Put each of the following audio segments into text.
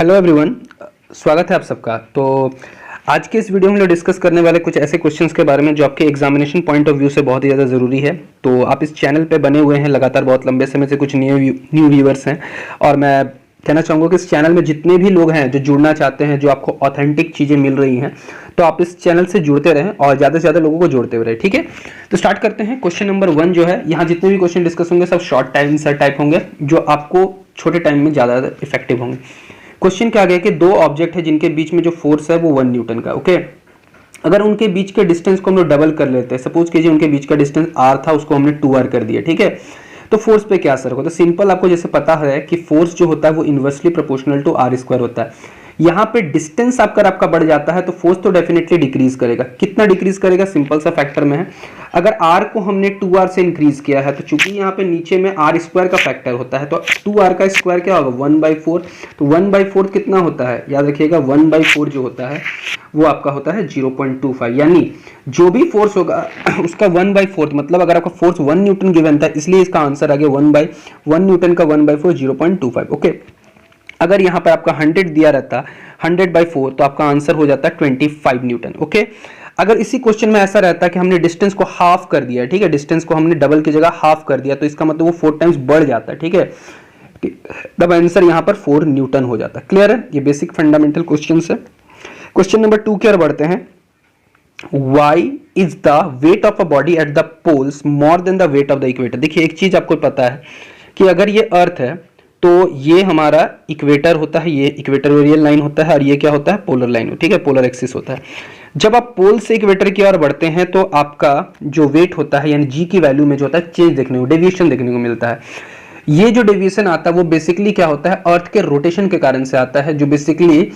Hello everyone, स्वागत है आप सबका। तो आज के इस वीडियो में हम लोग डिस्कस करने वाले कुछ ऐसे क्वेश्चंस के बारे में जो आपके एग्जामिनेशन पॉइंट ऑफ व्यू से बहुत ही ज़्यादा ज़रूरी है। तो आप इस चैनल पे बने हुए हैं लगातार बहुत लंबे समय से, कुछ न्यू व्यूअर्स हैं और मैं कहना चाहूँगा कि इस चैनल में जितने भी लोग हैं जो जुड़ना चाहते हैं, जो आपको ऑथेंटिक चीज़ें मिल रही हैं, तो आप इस चैनल से जुड़ते रहें और ज़्यादा से ज़्यादा लोगों को जोड़ते हुए रहें। ठीक है, तो स्टार्ट करते हैं। क्वेश्चन नंबर 1 जो है, यहाँ जितने भी क्वेश्चन डिस्कस होंगे सब शॉर्ट टाइम आंसर टाइप होंगे जो आपको छोटे टाइम में ज़्यादा इफेक्टिव होंगे। क्वेश्चन क्या आ गया कि दो ऑब्जेक्ट है जिनके बीच में जो फोर्स है वो 1 न्यूटन का। ओके, अगर उनके बीच के डिस्टेंस को हम लोग डबल कर लेते हैं, सपोज कीजिए उनके बीच का डिस्टेंस r था, उसको हमने 2r कर दिया। ठीक है, तो फोर्स पे क्या असर होगा? तो सिंपल, आपको जैसे पता है कि फोर्स जो होता है वो inversely proportional to r square होता है। यहाँ पे डिस्टेंस आपका बढ़ जाता है तो फोर्स तो डेफिनेटली डिक्रीज करेगा। कितना डिक्रीज करेगा? सिंपल सा फैक्टर में है। अगर r को हमने 2r से इंक्रीज किया है तो चूंकि यहाँ पे नीचे में r स्क्वायर का फैक्टर होता है तो 2r का स्क्वायर क्या होगा? 1/4। तो 1/4 कितना होता है? याद रखिएगा, 1/4 जो होता है वो आपका होता है 0.25। यानी जो भी फोर्स होगा उसका 1/4, मतलब अगर आपका फोर्स 1 न्यूटन गिवन था इसलिए इसका आंसर आ गया 1/1 न्यूटन का 1/4 0.25। ओके, अगर यहाँ पर आपका 100 दिया रहता 100/4 तो आपका आंसर हो जाता है 25 न्यूटन। ओके, अगर इसी क्वेश्चन में ऐसा रहता कि हमने डिस्टेंस को हाफ कर दिया, ठीक है, डिस्टेंस को हमने डबल की जगह हाफ कर दिया, तो इसका मतलब वो 4 टाइम्स बढ़ जाता है। ठीक है, तब आंसर यहाँ पर 4 न्यूटन हो जाता है। क्लियर है? ये बेसिक फंडामेंटल क्वेश्चन है। क्वेश्चन नंबर 2 की ओर बढ़ते हैं। Why is the weight of a body at the poles more than the weight of the equator? देखिए, एक चीज आपको पता है कि अगर ये अर्थ है तो ये हमारा इक्वेटर होता है, ये इक्वेटोरियल लाइन होता है और ये क्या होता है? Polar line. ठीक है, पोलर एक्सिस होता है। जब आप पोल से इक्वेटर की ओर बढ़ते हैं तो आपका जो वेट होता है यानी जी की वैल्यू में जो होता है चेंज देखने को, डेविएशन देखने को मिलता है। ये जो डेविएशन आता है वो बेसिकली क्या होता है? अर्थ के रोटेशन के कारण से आता है, जो बेसिकली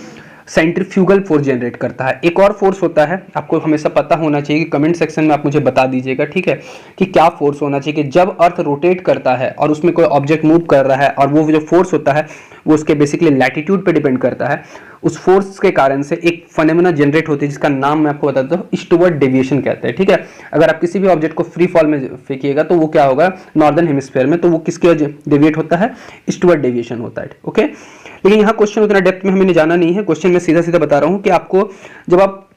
सेंट्रीफ्यूगल फोर्स जनरेट करता है। एक और फोर्स होता है, आपको हमेशा पता होना चाहिए कि कमेंट सेक्शन में आप मुझे बता दीजिएगा, ठीक है, कि क्या फोर्स होना चाहिए कि जब अर्थ रोटेट करता है और उसमें कोई ऑब्जेक्ट मूव कर रहा है और वो जो फोर्स होता है वो उसके बेसिकली लैटिट्यूड पे डिपेंड करता है। उस फोर्स के कारण से एक फेनोमेना जनरेट होती है जिसका नाम मैं आपको बताता हूँ, ईस्टवर्ड डेविएशन कहते हैं। ठीक है, अगर आप किसी भी ऑब्जेक्ट को फ्री फॉल में फेंकिएगा तो वो क्या होगा? नॉर्दर्न हेमिस्फीयर में, तो वो किसके डेविएट होता है? ईस्टवर्ड डेविएशन होता है। ओके, लेकिन यहाँ क्वेश्चन उतना डेप्थ में हमें जाना नहीं है। क्वेश्चन में सीधा सीधा बता रहा हूँ कि आपको जब आप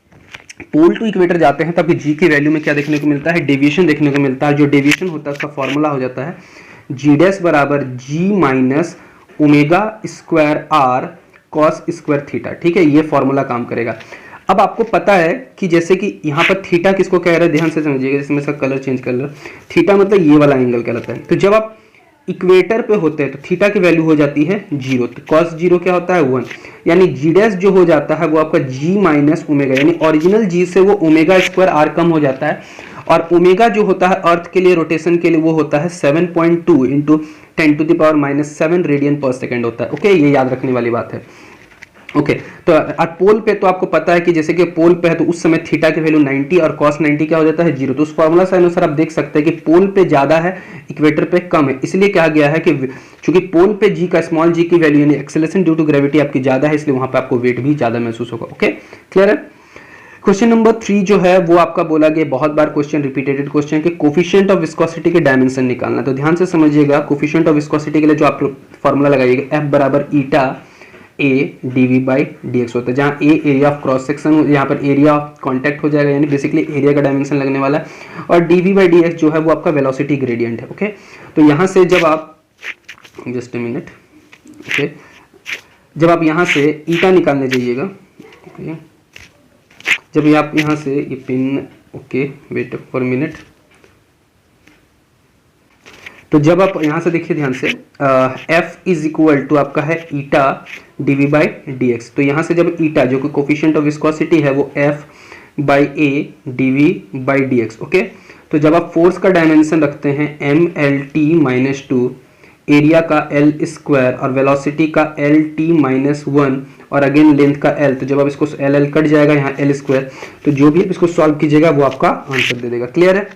पोल टू इक्वेटर जाते हैं तो आपकी जी की वैल्यू में क्या देखने को मिलता है? डेविएशन देखने को मिलता है। जो डेविएशन होता है उसका फॉर्मूला हो जाता है जी डैश बराबर g minus omega square r cos square theta. ठीक है, ये फॉर्मूला काम करेगा। अब आपको पता है कि जैसे कि यहाँ पर थीटा किसको कह रहे हैं, ध्यान से समझिएगा, जिसमें इसका कलर चेंज कर लो। थीटा मतलब ये वाला एंगल कहलाता है। तो जब आप इक्वेटर पे होते हैं तो थीटा की वैल्यू हो जाती है 0, तो कॉस 0 क्या होता है? 1। यानी जी डैश जो हो जाता है वो आपका जी माइनस ओमेगा, यानी ओरिजिनल जी से वो ओमेगा स्क्वायर आर कम हो जाता है। और ओमेगा जो होता है अर्थ के लिए रोटेशन के लिए वो होता है 7.2 इंटू 10⁻⁻7 रेडियन पर सेकेंड होता है। ओके, ये याद रखने वाली बात है। ओके, तो पोल पे तो आपको पता है कि जैसे कि पोल पे है तो उस समय थीटा की वैल्यू 90 और cos 90 क्या हो जाता है? 0। तो उस फॉर्मूला से अनुसार आप देख सकते हैं कि पोल पे ज्यादा है, इक्वेटर पे कम है। इसलिए कहा गया है कि चूंकि पोल पे जी का, स्मॉल जी की वैल्यू यानी एक्सेलरेशन ड्यू टू ग्रेविटी आपकी ज्यादा है, इसलिए वहां पे आपको वेट भी ज्यादा महसूस होगा। ओके, क्लियर है? क्वेश्चन नंबर 3 जो है वो आपका बोला गया, बहुत बार क्वेश्चन रिपीटेड क्वेश्चन कि कोफिशिएंट ऑफ विस्कोसिटी के डायमेंशन निकालना। तो ध्यान से समझिएगा, कोफिशिएंट ऑफ विस्कोसिटी के लिए जो आप फॉर्मूला लगाइएगा, एफ बराबर ईटा ए डीवी बाई डी एक्स होता है, जहाँ ए एरिया ऑफ क्रॉस सेक्शन, यहाँ पर एरिया ऑफ कॉन्टैक्ट हो जाएगा, यानी बेसिकली एरिया का डायमेंशन लगने वाला है, और डीवी बाई डी एक्स जो है वो आपका वेलोसिटी ग्रेडियंट है। ओके, तो यहाँ से जब आप जस्ट ए मिनट, ओके, जब आप यहाँ से ईटा निकालने जाइएगा, ओके, जब आप यहाँ से ये pin, okay wait for minute, तो जब आप यहाँ से देखिए ध्यान से, F इज इक्वल टू आपका है ईटा डीवी बाई डी एक्स। तो यहाँ से जब ईटा जो कि कोफिशिएंट ऑफ विस्कोसिटी है वो F by A d v by d x. Okay, तो जब आप फोर्स का डायमेंशन रखते हैं MLT-2, एरिया का L स्क्वायर और वेलोसिटी का LT-1 और अगेन लेंथ का L, तो जब आप इसको L कट जाएगा यहाँ L स्क्वायर, तो जो भी आप इसको सॉल्व कीजिएगा वो आपका आंसर दे देगा। क्लियर है?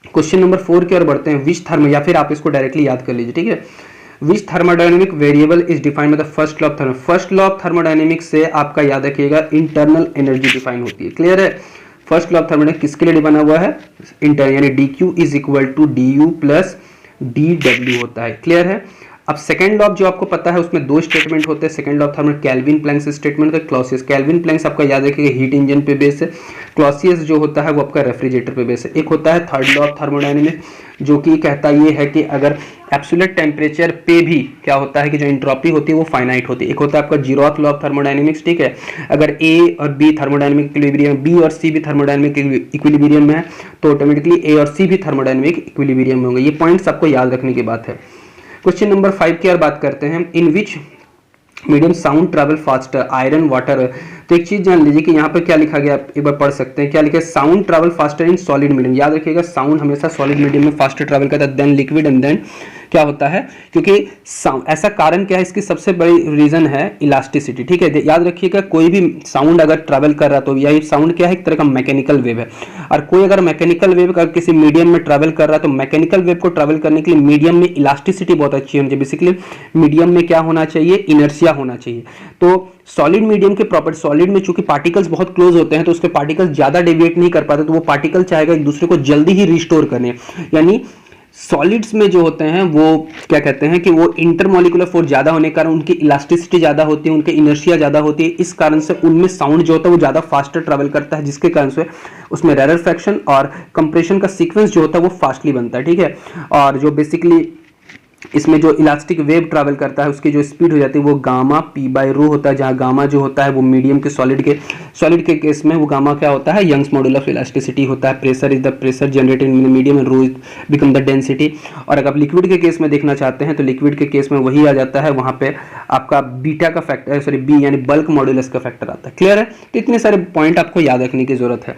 क्वेश्चन नंबर 4 की ओर बढ़ते हैं। विच थर्मो, या फिर आप इसको डायरेक्टली याद कर लीजिए, ठीक है। Which thermodynamic variable is defined by the first law of thermo. First law of thermodynamics से आपका याद रखिएगा इंटरनल एनर्जी डिफाइन होती है। क्लियर है? फर्स्ट लॉ ऑफ थर्मोडायनेमिक्स किसके लिए बना हुआ है? इंटर, यानी d q is equal to d u plus d डब्ल्यू होता है। क्लियर है? अब सेकंड लॉ जो आपको पता है उसमें दो स्टेटमेंट होते हैं second law thermal, Kelvin Planck's statement होता है, क्लॉसियस। कैल्विन प्लैंक्स आपका याद रखिएगा हीट इंजन पे बेस है, क्लॉसियस जो होता है वो आपका रेफ्रिजरेटर पे बेस है। एक होता है थर्ड लॉ ऑफ थर्मोडायनेमिक्स जो कि कहता ये है कि अगर एब्सोल्यूट टेम्परेचर पे भी क्या होता है कि जो एंट्रोपी होती है वो फाइनाइट होती है। एक होता है आपका जीरोथ लॉ ऑफ थर्मोडायनेमिक्स, ठीक है, अगर ए और बी थर्मोडायनेमिक इक्विलिब्रियम, बी और सी भी थर्मोडायनेमिक इक्विलिब्रियम में है तो ऑटोमेटिकली ए और सी भी थर्मोडायनेमिक इक्विलिब्रियम में होंगे। ये पॉइंट्स आपको याद रखने की बात है। क्वेश्चन नंबर 5 की और बात करते हैं, in which medium sound travel faster, iron water. तो एक चीज जान लीजिए कि यहाँ पर क्या लिखा गया, आप एक बार पढ़ सकते हैं, क्या लिखा है, sound travel faster in solid medium. याद रखिएगा साउंड हमेशा सॉलिड मीडियम में फास्टर ट्रैवल करता है देन लिक्विड एंड देन क्या होता है, क्योंकि ऐसा कारण क्या है, इसकी सबसे बड़ी रीजन है इलास्टिसिटी, ठीक है। याद रखिएगा कोई भी साउंड अगर ट्रैवल कर रहा है तो यही साउंड क्या है, एक तरह का मैकेनिकल वेव है, और कोई अगर मैकेनिकल वेव अगर किसी मीडियम में ट्रैवल कर रहा है तो मैकेनिकल वेव को ट्रैवल करने के लिए मीडियम में इलास्टिसिटी बहुत अच्छी होनी चाहिए। बेसिकली मीडियम में क्या होना चाहिए, इनर्शिया होना चाहिए। तो सॉलिड मीडियम के प्रॉपर्टी, सॉलिड में चूंकि पार्टिकल्स बहुत क्लोज होते हैं तो उसके पार्टिकल्स ज्यादा डेविएट नहीं कर पाते, तो वो पार्टिकल चाहेगा एक दूसरे को जल्दी ही रिस्टोर करने, यानी सॉलिड्स में जो होते हैं वो क्या कहते हैं कि वो इंटरमोलिकुलर फोर्स ज्यादा होने के कारण उनकी इलास्टिसिटी ज्यादा होती है, उनकी इनर्शिया ज्यादा होती है, इस कारण से उनमें साउंड जो होता है वो ज्यादा फास्टर ट्रैवल करता है, जिसके कारण से उसमें रेरफेक्शन और कंप्रेशन का सीक्वेंस जो होता है वो फास्टली बनता है, ठीक है। और जो बेसिकली इसमें जो इलास्टिक वेव ट्रैवल करता है उसकी जो स्पीड हो जाती है वो गामा पी बाई रो होता है, जहां गामा जो होता है वो मीडियम के सॉलिड के केस में वो गामा क्या होता है, यंग्स मॉड्यूल ऑफ इलास्टिसिटी होता है। Pressure is the pressure generated in medium and rho is become the density. और अगर आप लिक्विड के केस में देखना चाहते हैं तो लिक्विड के केस में वही आ जाता है, वहां पे आपका बीटा का फैक्टर, सॉरी बी यानी बल्क मॉड्यूलस का फैक्टर आता है। क्लियर है, तो इतने सारे पॉइंट आपको याद रखने की जरूरत है।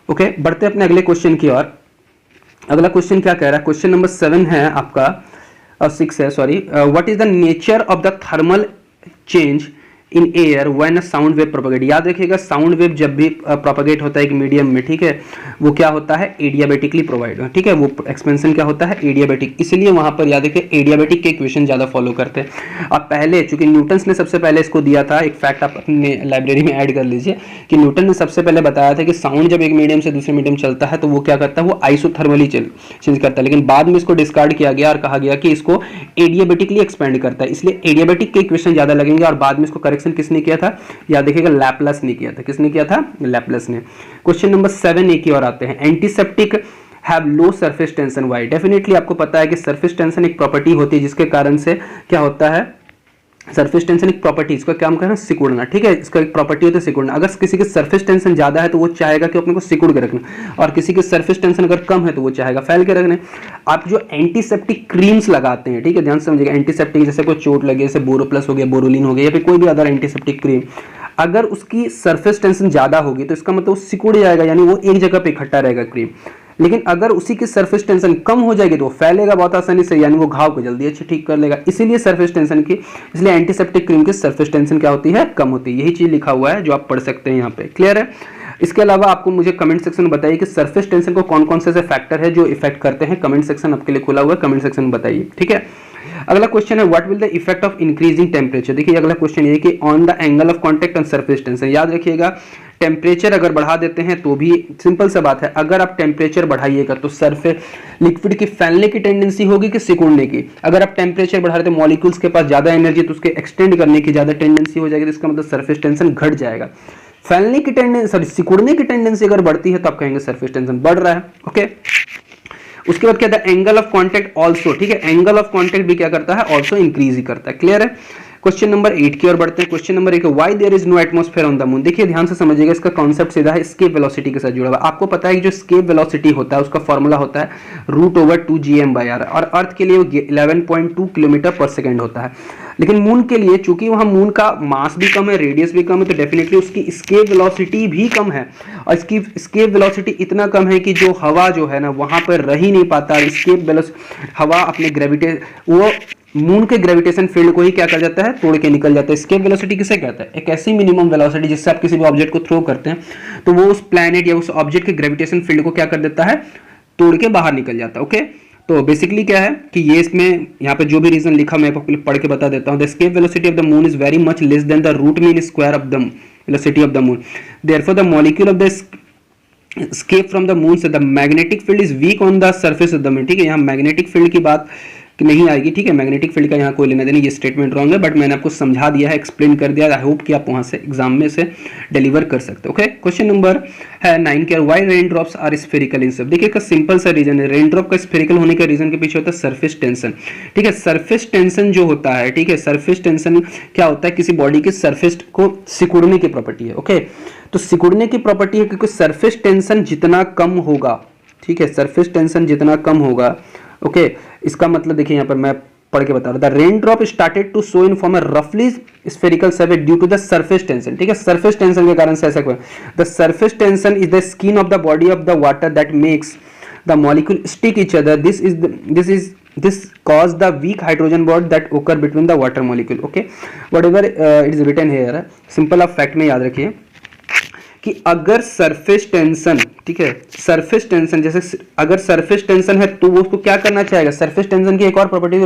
ओके, बढ़ते अपने अगले क्वेश्चन की ओर। अगला क्वेश्चन क्या कह रहा है, क्वेश्चन नंबर 7 है आपका 6 है, sorry, what is the nature of the thermal change in air when a sound wave propagate. याद रखिएगा साउंड वेव जब भी प्रोपगेट होता है एक मीडियम में, ठीक है, वो क्या होता है, एडियाबेटिकली प्रोवाइड, ठीक है, वो एक्सपेंशन क्या होता है, एडियाबेटिक, इसलिए वहां पर याद रखिए एडियाबेटिक के इक्वेशन ज्यादा फॉलो करते हैं। अब पहले चूंकि न्यूटन्स ने सबसे पहले इसको दिया था, एक फैक्ट आप अपने लाइब्रेरी में ऐड कर लीजिए कि न्यूटन ने सबसे पहले बताया था कि साउंड जब एक मीडियम से दूसरे मीडियम चलता है तो वो क्या करता है, वो आइसोथर्मली चेंज करता है, लेकिन बाद में इसको डिस्कार्ड किया गया और कहा गया कि इसको एडियाबेटिकली एक्सपेंड करता है, इसलिए एडियाबेटिक के इक्वेशन ज्यादा लगेंगे। और बाद में इसको करेक्शन किसने किया था, याद देखिएगा लैपलेस ने किया था। किसने किया था, लैपलेस ने। क्वेश्चन नंबर 7 एक की ओर आते हैं, antiseptic have low surface tension why. Definitely आपको पता है कि सरफेस टेंशन एक प्रॉपर्टी होती है जिसके कारण से क्या होता है, सरफेस टेंशन एक प्रॉपर्टी, इसका क्या हम कह रहे हैं, सिकुड़ना, ठीक है, इसका एक प्रॉपर्टी होता है सिकुड़ना। अगर किसी की सरफेस टेंशन ज्यादा है तो वो चाहेगा कि अपने को सिकुड़ के रखना, और किसी की सरफेस टेंशन अगर कम है तो वो चाहेगा फैल के रखने। आप जो एंटीसेप्टिक क्रीम्स लगाते हैं, ठीक है, ध्यान से समझिएगा, एंटीसेप्टिक जैसे कोई चोट लगे, जैसे बोरोप्लस हो गया, बोरोलिन हो गया, या फिर कोई भी अदर एंटीसेप्टिक क्रीम, अगर उसकी सरफेस टेंशन ज्यादा होगी तो इसका मतलब वो सिकुड़ जाएगा, यानी वो एक जगह पे इकट्ठा रहेगा क्रीम। लेकिन अगर उसी की सरफेस टेंशन कम हो जाएगी तो वो फैलेगा बहुत आसानी से, यानी वो घाव को जल्दी अच्छे ठीक कर लेगा। इसीलिए सरफेस टेंशन की, इसलिए एंटीसेप्टिक क्रीम की सरफेस टेंशन क्या होती है, कम होती है। यही चीज लिखा हुआ है जो आप पढ़ सकते हैं यहाँ पे। क्लियर है। इसके अलावा आपको मुझे कमेंट सेक्शन में बताइए कि सरफेस टेंशन को कौन कौन से ऐसे फैक्टर है जो इफेक्ट करते हैं। कमेंट सेक्शन आपके लिए खुला हुआ है, कमेंट सेक्शन में बताइए, ठीक है। अगला क्वेश्चन है, what will the effect of increasing temperature. देखिए अगला क्वेश्चन ये कि on the angle of contact and surface tension. याद रखिएगा टेम्परेचर अगर बढ़ा देते हैं तो भी सिंपल सा बात है, अगर आप टेम्परेचर बढ़ाइएगा तो सरफेस लिक्विड की फैलने की टेंडेंसी होगी कि सिकुड़ने की। अगर आप टेम्परेचर बढ़ा रहे तो मॉलिक्यूल्स के पास ज्यादा एनर्जी तो उसके एक्सटेंड करने की ज्यादा टेंडेंसी हो जाएगी, तो इसका मतलब सरफेस टेंशन घट जाएगा। फैलने की टेंडेंसी, सॉरी सिकुड़ने की टेंडेंसी अगर बढ़ती है तो आप कहेंगे सरफेस टेंशन बढ़ रहा है। ओके, उसके बाद क्या था, एंगल ऑफ कांटेक्ट ऑल्सो, ठीक है, एंगल ऑफ कांटेक्ट भी क्या करता है, ऑल्सो इंक्रीज ही करता है। क्लियर है। क्वेश्चन नंबर 8 की ओर बढ़ते हैं। Question number 1, why there is no atmosphere on the moon. देखिए ध्यान से समझिएगा, इसका कॉन्सेप्ट सीधा है स्केप वेलोसिटी के साथ जुड़ा हुआ। आपको पता है कि जो स्केप वेलोसिटी होता है उसका फॉर्मूला होता है √2gm/r, और अर्थ के लिए वो 11.2 किलोमीटर पर सेकेंड होता है। लेकिन मून के लिए चूंकि वहां मून का मास भी कम है, रेडियस भी कम है, तो डेफिनेटली उसकी स्केप वेलोसिटी भी कम है। और इसकी स्केप वेलोसिटी इतना कम है कि जो हवा जो है ना वहां पर रह ही नहीं पाता। स्केप वेलोसिटी, हवा अपने वो मून के ग्रेविटेशन फील्ड को ही क्या कर जाता है, तोड़ के निकल जाता है। स्केप वेलोसिटी किसे कहता है, एक ऐसी मिनिमम वेलोसिटी जिससे आप किसी भी ऑब्जेक्ट को थ्रो करते हैं तो वो उस प्लैनेट या उस ऑब्जेक्ट के ग्रेविटेशन फील्ड को क्या कर देता है, तोड़ के बाहर निकल जाता है। ओके, तो बेसिकली क्या है कि ये इसमें यहाँ पे जो भी रीजन लिखा मैं आपको पढ़ के बता देता हूँ। The escape velocity of the moon is very much less than the root mean square of the velocity of the moon, therefore the molecule of the escape from the moon से the magnetic field is weak on the surface of the moon. ठीक है, यहाँ magnetic field की बात कि नहीं आएगी, ठीक है। मैग्नेटिक फील्ड का यहाँ कोई लेना देना, ये स्टेटमेंट रॉन्ग है, बट मैंने आपको समझा दिया है, एक्सप्लेन कर दिया। आई होप कि आप वहाँ से एग्जाम में से डिलीवर कर सकते हो। ओके, क्वेश्चन नंबर है 9 के, why rain drops are spherical in सब। देखिए, एक सिंपल सा रीजन है, रेन ड्रॉप का स्फेरिकल होने का रीजन के पीछे होता है सरफेस टेंशन, ठीक है। सरफेस टेंशन जो होता है, ठीक है, सरफेस टेंशन क्या होता है, किसी बॉडी के सरफेस को सिकुड़ने की प्रॉपर्टी है। ओके, तो सिकुड़ने की प्रॉपर्टी है, क्योंकि सरफेस टेंशन जितना कम होगा, ठीक है, सरफेस टेंशन जितना कम होगा, ओके, इसका मतलब देखिए यहाँ पर मैं पढ़ के बता रहा था, rain drop started to show in form a रफली spherical surface due to the surface tension, ठीक है। सरफेस टेंशन के कारण से ऐसा हुआ। The surface tension is the skin of the body of the water that makes the molecule stick each other, this cause the weak hydrogen bond that occur between the water molecule. Okay, whatever it is written here, simple आप fact में याद रखिए कि अगर surface tension, ठीक है, surface tension, जैसे अगर सरफेस टेंशन है तो वो उसको क्या करना चाहेगा, सरफेस टेंशन की एक और प्रॉपर्टी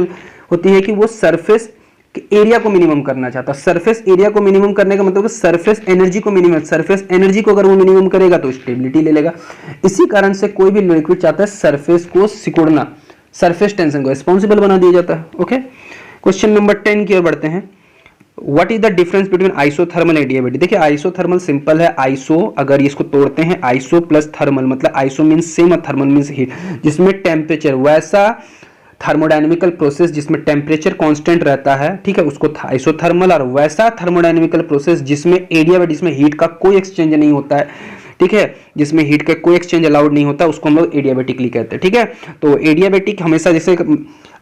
होती है कि वो सरफेस एरिया को मिनिमम करना चाहता है। सरफेस एरिया को मिनिमम करने का मतलब सरफेस एनर्जी को मिनिमम, सरफेस एनर्जी को अगर वो मिनिमम करेगा तो स्टेबिलिटी ले लेगा। इसी कारण से कोई भी लिक्विड चाहता है सरफेस को सिकुड़ना, सरफेस टेंशन को रिस्पॉन्सिबल बना दिया जाता है। ओके, क्वेश्चन नंबर 10 की ओर बढ़ते हैं। What is the difference between isothermal and adiabatic. देखिए, आइसोथर्मल सिंपल है, आइसो अगर इसको तोड़ते हैं, आइसो प्लस थर्मल, मतलब आइसो मींस सेम और थर्मल मींस हीट, जिसमें टेम्परेचर, वैसा थर्मोडायनेमिकल प्रोसेस जिसमें टेम्परेचर कांस्टेंट रहता है, ठीक है, उसको आइसोथर्मल, और वैसा थर्मोडायनेमिकल प्रोसेस जिसमें एडियाबैटिक, जिसमें हीट का कोई एक्सचेंज नहीं होता है, ठीक है, जिसमें हीट का कोई एक्सचेंज अलाउड नहीं होता, उसको हम लोग एडियाबैटिकली कहते हैं, ठीक है। तो एडियाबैटिक हमेशा, जैसे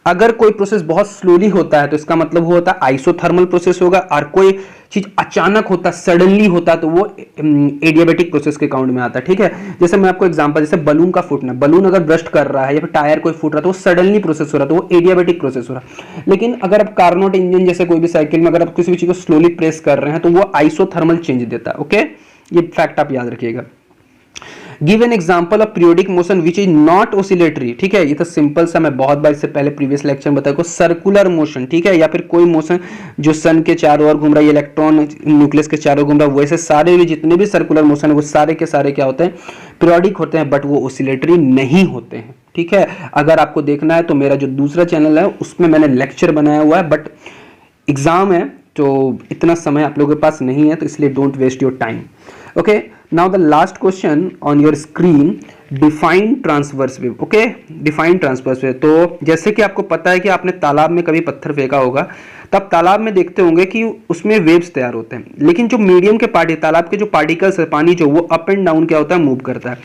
अगर कोई प्रोसेस बहुत स्लोली होता है तो इसका मतलब वो होता है आइसोथर्मल प्रोसेस होगा, और कोई चीज अचानक होता, सडनली होता, तो वो एडियाबैटिक प्रोसेस के काउंट में आता है, ठीक है। जैसे मैं आपको एग्जांपल, जैसे बलून का फूटना, बलून अगर ब्रस्ट कर रहा है या फिर टायर कोई फूट रहा है तो वो सडनली प्रोसेस हो रहा है, तो वो एडियाबैटिक प्रोसेस हो रहा है। लेकिन अगर आप कार्नोट इंजन जैसे कोई भी साइकिल में अगर आप किसी भी चीज को स्लोली प्रेस कर रहे हैं तो वो आइसोथर्मल चेंज देता है। ओके, ये फैक्ट आप याद रखिएगा। Give an example of periodic motion which is not oscillatory, ठीक है, ये तो सिंपल सा, मैं बहुत बार इससे पहले प्रीवियस लेक्चर में बताया को, सर्कुलर मोशन, ठीक है, या फिर कोई मोशन जो सन के चारों ओर घूम रहा है, इलेक्ट्रॉन न्यूक्लियस के चारों घूम रहा है, वैसे सारे भी जितने भी सर्कुलर मोशन है वो सारे के सारे क्या होते हैं, पीरियोडिक होते हैं, बट वो ऑसिलेटरी नहीं होते हैं, ठीक है। अगर आपको देखना है तो मेरा जो दूसरा चैनल है उसमें मैंने लेक्चर बनाया हुआ है, बट एग्जाम है तो इतना समय आप लोगों के पास नहीं है, तो इसलिए don't waste your time. Okay, now the last question on your screen, define transverse wave. Okay, define transverse wave. तो जैसे कि आपको पता है कि आपने तालाब में कभी पत्थर फेंका होगा, तब तालाब में देखते होंगे कि उसमें वेव्स तैयार होते हैं, लेकिन जो मीडियम के तालाब के जो पार्टिकल्स है, पानी जो, वो अप एंड डाउन क्या होता है, मूव करता है।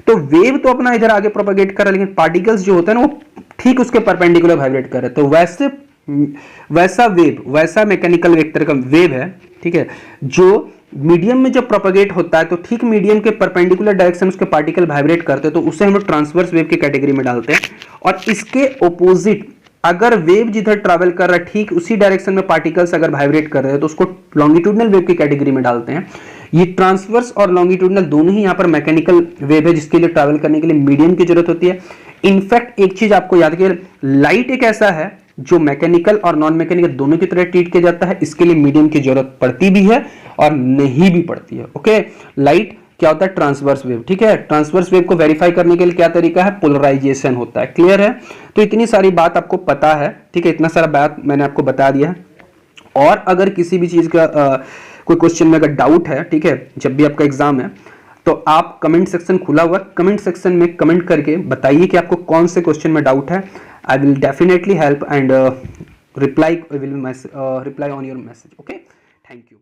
तो वेव तो अपना इधर आगे प्रोपेगेट कर रहा है, लेकिन पार्टिकल्स जो होता है ना वो ठीक उसके परपेंडिकुलर वाइब्रेट कर रहे हैं। तो वैसा वेव, वैसा मैकेनिकल वेक्टर का वेव है, ठीक है, जो मीडियम में जब प्रोपेगेट होता है तो ठीक मीडियम के परपेंडिकुलर डायरेक्शन उसके पार्टिकल वाइब्रेट करते हैं, तो उसे हम लोग ट्रांसवर्स वेव की कैटेगरी में डालते हैं। और इसके ऑपोजिट अगर वेव जिधर ट्रैवल कर रहा है ठीक उसी डायरेक्शन में पार्टिकल्स अगर वाइब्रेट कर रहे हैं तो उसको लॉन्गिट्यूडनल वेव की कैटेगरी में डालते हैं। ये ट्रांसवर्स और लॉन्गिट्यूडनल दोनों ही यहाँ पर मैकेनिकल वेव है, जिसके लिए ट्रैवल करने के लिए मीडियम की जरूरत होती है। इनफैक्ट एक चीज आपको याद रखिए, लाइट एक ऐसा है जो मैकेनिकल और नॉन मैकेनिकल दोनों की तरह ट्रीट किया जाता है, इसके लिए मीडियम की जरूरत पड़ती भी है और नहीं भी पड़ती है। ओके, लाइट क्या होता है, ट्रांसवर्स वेव, ठीक है। ट्रांसवर्स वेव को वेरीफाई करने के लिए क्या तरीका है, पोलराइजेशन होता है। क्लियर है? तो इतनी सारी बात आपको पता है, ठीक है, इतना सारा बात मैंने आपको बता दिया है। और अगर किसी भी चीज का कोई क्वेश्चन में अगर डाउट है, ठीक है, जब भी आपका एग्जाम है तो आप कमेंट सेक्शन खुला हुआ, कमेंट सेक्शन में कमेंट करके बताइए कि आपको कौन से क्वेश्चन में डाउट है। I will definitely help and reply on your message. Okay, thank you.